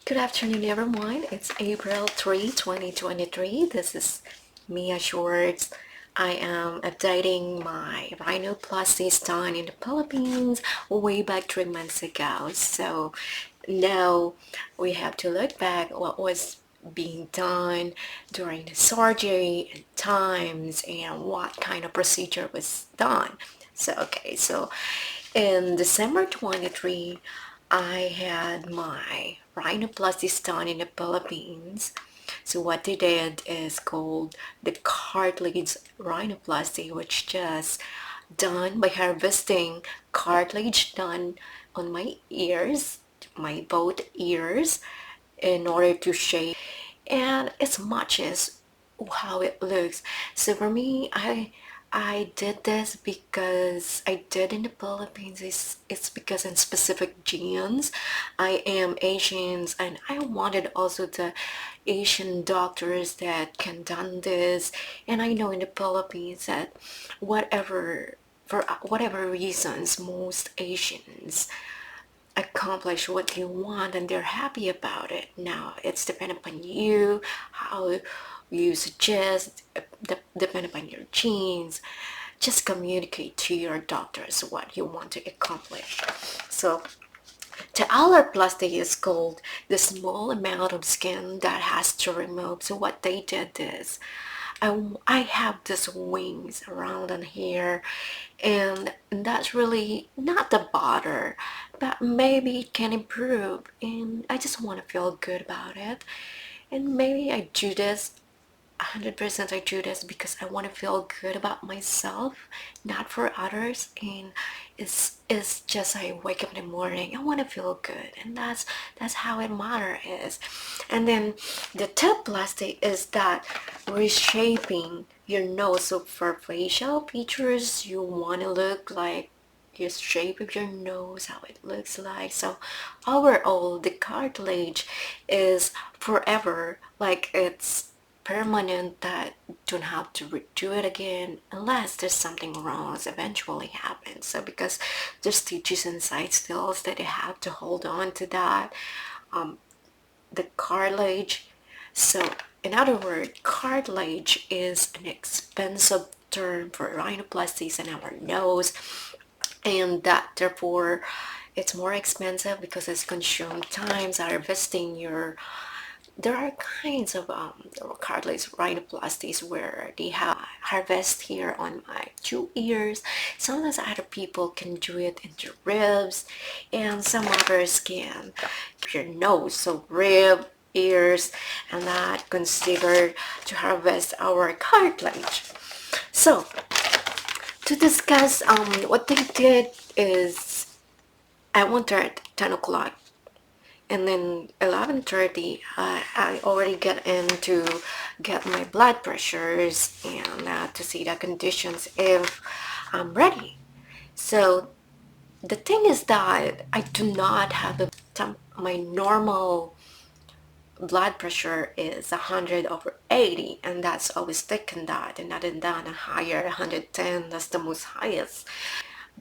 Good afternoon, everyone. It's April 3, 2023. This is Mia Schwartz. I am updating my rhinoplasty done in the Philippines way back 3 months ago. So now we have to look back what was being done during the surgery and times and what kind of procedure was done. So in December 23, I had my rhinoplasty done in the Philippines. So what they did is called the cartilage rhinoplasty, which just done by harvesting cartilage done on my ears, my both ears, in order to shape and it matches how it looks. So for me, I did this because I did in the Philippines. It's because in specific genes, I am Asian, and I wanted also the Asian doctors that can done this. And I know in the Philippines that whatever for whatever reasons, most Asians accomplish what they want and they're happy about it. Now it's dependent upon you, how you suggest, depend upon your genes. Just communicate to your doctors what you want to accomplish. So the alloplasty is called the small amount of skin that has to remove. So what they did is I have these wings around on here, and that's really not the bother, but maybe it can improve, and I just want to feel good about it. And maybe I do this 100%. I do this because I want to feel good about myself, not for others. And it's just I wake up in the morning, I want to feel good, and that's how it matter is. And then the third plastic is that reshaping your nose. So for facial features, you want to look like your shape of your nose, how it looks like. So overall, the cartilage is forever, like it's permanent, that don't have to redo it again unless there's something wrong eventually happens. So because there's stitches inside still that they have to hold on to that, the cartilage. So in other words, cartilage is an expensive term for rhinoplasties in our nose, and that therefore it's more expensive because it's consumed times harvesting your. There are kinds of cartilage rhinoplasties where they have harvest here on my 2 ears. Sometimes other people can do it in the ribs, and some others can your nose, so rib, ears, and that considered to harvest our cartilage. So to discuss what they did is I went there at 10 o'clock, and then 11:30 I already get in to get my blood pressures and to see the conditions if I'm ready. So the thing is that I do not have my normal blood pressure is 100/80, and that's always taken that, and not than that a higher 110, that's the most highest.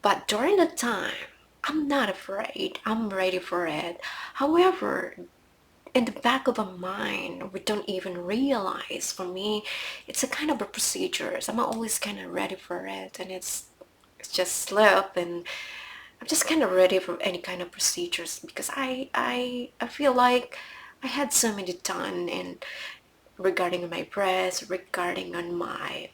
But during the time, I'm not afraid, I'm ready for it. However, in the back of our mind, we don't even realize. For me, it's a kind of a procedure. So I'm always kind of ready for it, and it's just slip, and I'm just kind of ready for any kind of procedures because I feel like I had so many done, and regarding my breast, regarding on my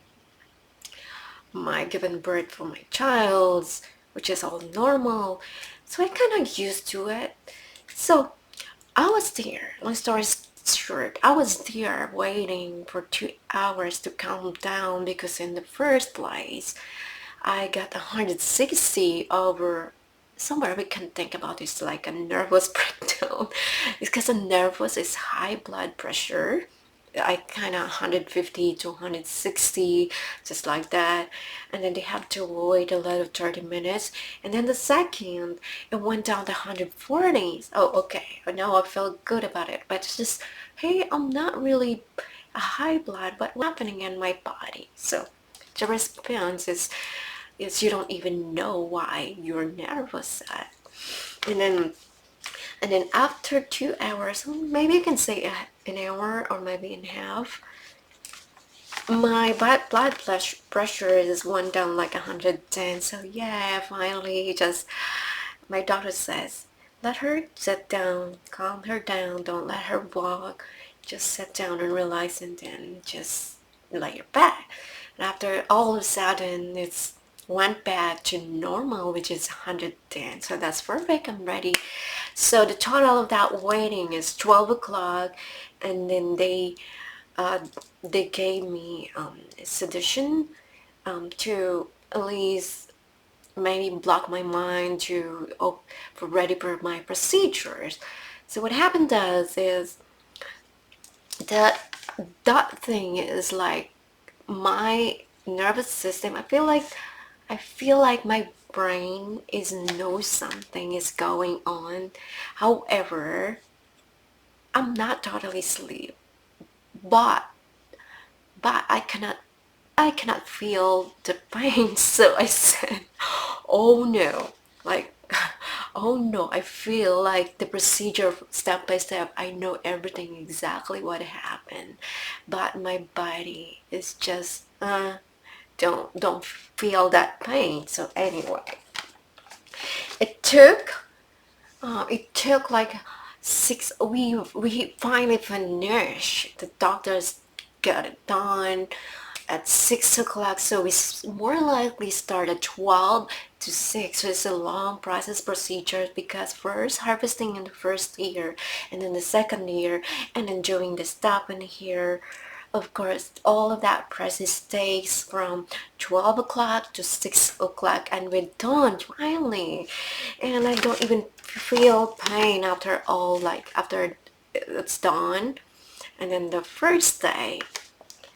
given birth for my child's, which is all normal. So I kind of used to it. So I was there. Long story short, I was there waiting for 2 hours to calm down because in the first place, I got 160 over somewhere we can think about is like a nervous breakdown. It's because a nervous is high blood pressure. I kind of 150 to 160, just like that. And then they have to wait a lot of 30 minutes. And then the second, it went down to 140. Oh, okay. Now I feel good about it. But it's just, hey, I'm not really a high blood, but what's happening in my body? So the response is you don't even know why you're nervous at. And then And then after 2 hours, maybe you can say an hour or maybe in half, my pressure is went down like 110. So yeah, finally, just my doctor says, let her sit down, calm her down, don't let her walk, just sit down and relax, and then just lay your back. And after all of a sudden, it's went back to normal, which is 110. So that's perfect. I'm ready. So the total of that waiting is 12 o'clock, and then uh, they gave me sedation to at least maybe block my mind to for ready for my procedures. So what happened does is that that thing is like my nervous system. I feel like my brain is knows something is going on. However, I'm not totally asleep, but I cannot feel the pain. So I said, oh no, like, oh no, I feel like the procedure step by step. I know everything exactly what happened, but my body is just, don't feel that pain. So anyway, it took, like 6. We finally finished. The doctors got it done at 6 o'clock, so we more likely start at 12 to 6. So it's a long process procedure, because first harvesting in the first year, and then the second year, and then doing the stop in here. Of course, all of that process takes from 12 o'clock to 6 o'clock, and we're done finally. And I don't even feel pain after all, like after it's done. And then the first day,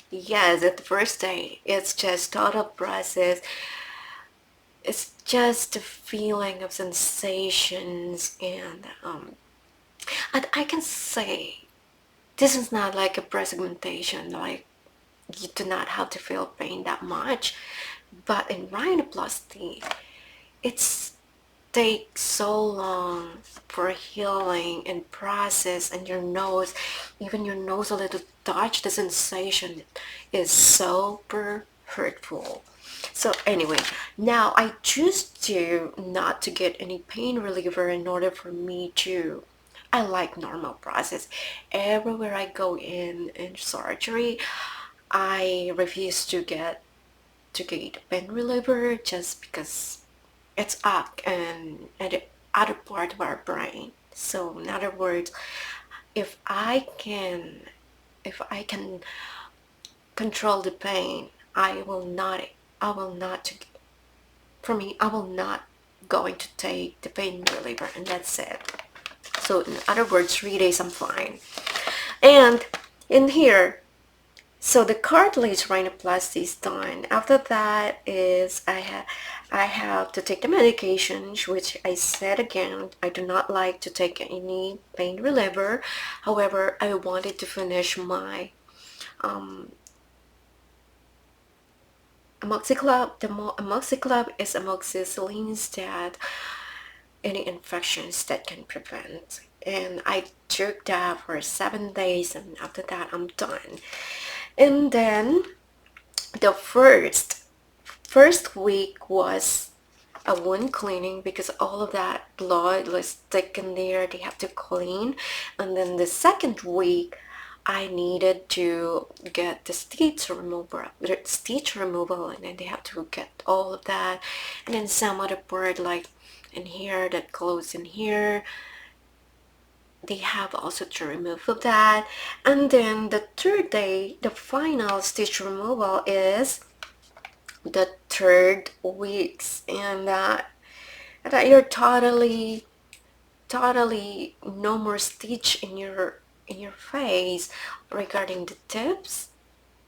yes, at the first day, it's just total process. It's just a feeling of sensations, and I can say this is not like a breast augmentation. Like, you do not have to feel pain that much, but in rhinoplasty, it's takes so long for healing and process, and your nose, even your nose a little touch, the sensation is super hurtful. So anyway, now I choose to not to get any pain reliever in order for me to, I like normal process. Everywhere I go in surgery, I refuse to get pain reliever, just because it's up and at the other part of our brain. So in other words, if I can if I can control the pain, I will not for me, I will not going to take the pain reliever, and that's it. So in other words, 3 days I'm fine. And in here, so the cartilage rhinoplasty is done. After that is I have to take the medications, which I said again, I do not like to take any pain reliever. However, I wanted to finish my um, amoxicillin. The amoxicillin is amoxicillins that any infections that can prevent. And I took that for 7 days, and after that I'm done. And then the first week was a wound cleaning, because all of that blood was stuck in there, they have to clean. And then the second week, I needed to get the stitch removal, and then they have to get all of that. And then some other part, like in here, that close in here, they have also to remove of that. And then the third day, the final stitch removal is the third weeks, and that you're totally no more stitch in your face regarding the tips.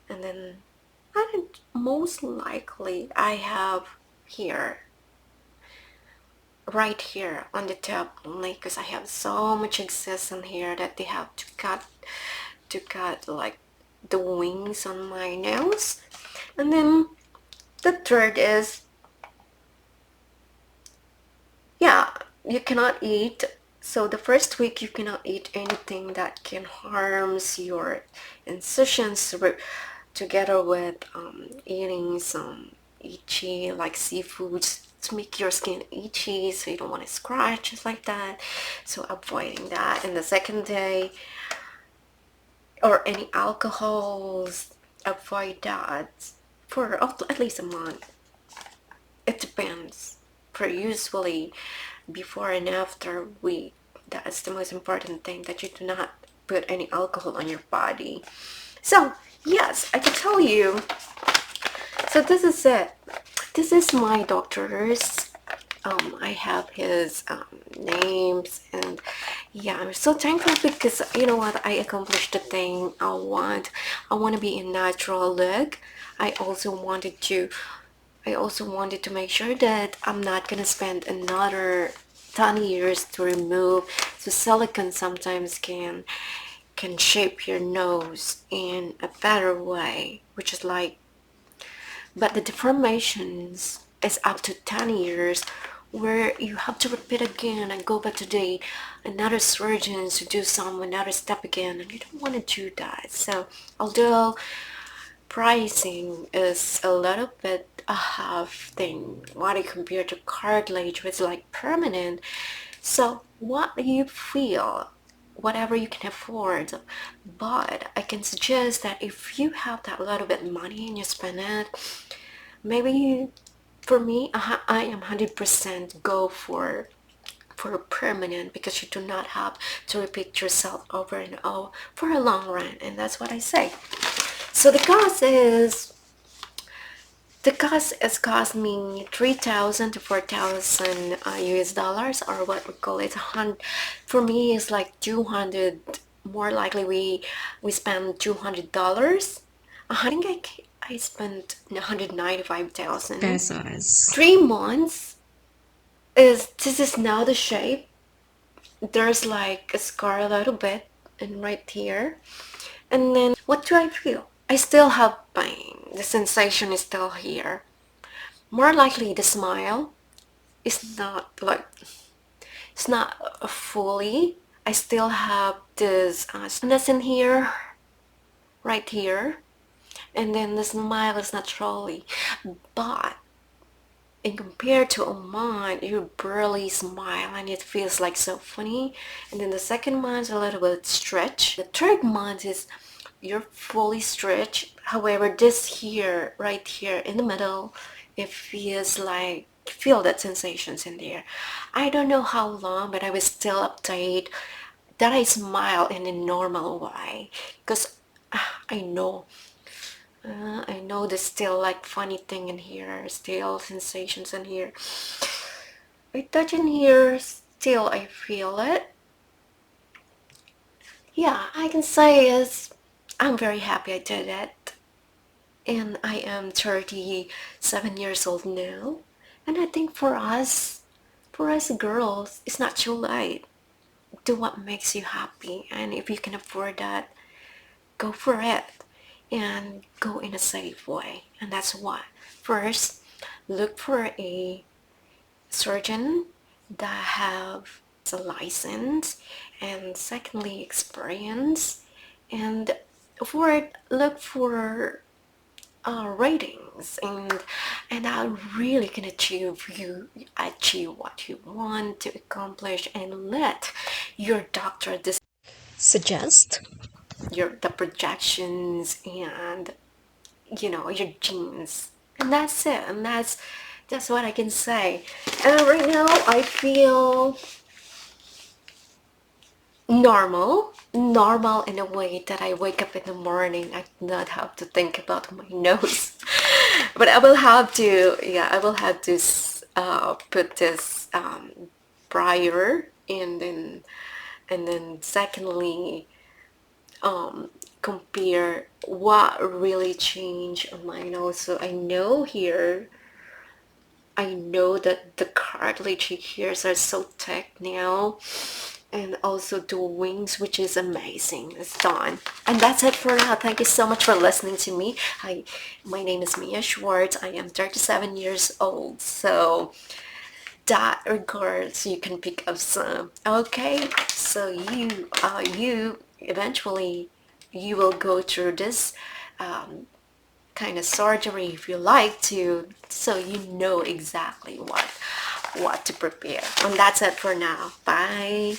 And then I think most likely I have here, right here on the top only, because I have so much excess in here that they have to cut like the wings on my nose. And then the third is, yeah, you cannot eat So the first week you cannot eat anything that can harms your incisions together with eating some itchy like seafoods to make your skin itchy, so you don't want to scratch just like that. So avoiding that. And the second day, or any alcohols, avoid that for at least a month. It depends. For usually before and after week, that's the most important thing, that you do not put any alcohol on your body. So yes, I can tell you. So this is it. This is my doctor's. I have his names, and yeah, I'm so thankful because you know what, I accomplished the thing I want. I want to be in natural look. I also wanted to make sure that I'm not gonna spend another 10 years to remove. So silicone sometimes can shape your nose in a better way, which is like, but the deformations is up to 10 years, where you have to repeat again and go back to the another surgeon to do some another step again, and you don't want to do that. So although pricing is a little bit a half thing what I compare to cartilage, which is like permanent. So what you feel, whatever you can afford, but I can suggest that if you have that little bit money and you spend it, maybe for me, I am 100% go for permanent, because you do not have to repeat yourself over and over for a long run, and that's what I say. So the cost has cost me 3,000 to 4,000 US dollars, or what we call it, for me it's like 200. More likely we spend $200. I think I spent 195,000 Pesos. 3 months. This is now the shape. There's like a scar a little bit and right here. And then what do I feel? I still have pain. The sensation is still here. More likely the smile is not like, it's not fully. I still have this softness in here, right here. And then the smile is naturally. But in compared to Oman, you barely smile and it feels like so funny. And then the second month a little bit stretch. The third month is you're fully stretched. However, this here, right here in the middle, it feels like, feel that sensations in there. I don't know how long, but I was still update that I smile in a normal way, because I know I know there's still like funny thing in here, still sensations in here. I touch in here, still I feel it. Yeah, I can say is I'm very happy I did it. And I am 37 years old now. And I think for us girls, it's not too late. Do what makes you happy. And if you can afford that, go for it. And go in a safe way. And that's what. First, look for a surgeon that have a license, and secondly experience, and for look for ratings, and that really can achieve what you want to accomplish, and let your doctor suggest the projections and your genes, and that's it, and that's what I can say. And right now I feel normal in a way that I wake up in the morning, I do not have to think about my nose. But I will have to, yeah, I will have to put this prior, and then secondly compare what really changed on my nose. So I know that the cartilage here are so thick now, and also the wings, which is amazing. It's done. And that's it for now. Thank you so much for listening to me. My name is Mia Schwartz. I am 37 years old. So that regards you can pick up some. Okay, so you eventually you will go through this kind of surgery if you like to, so you know exactly what to prepare. And that's it for now. Bye.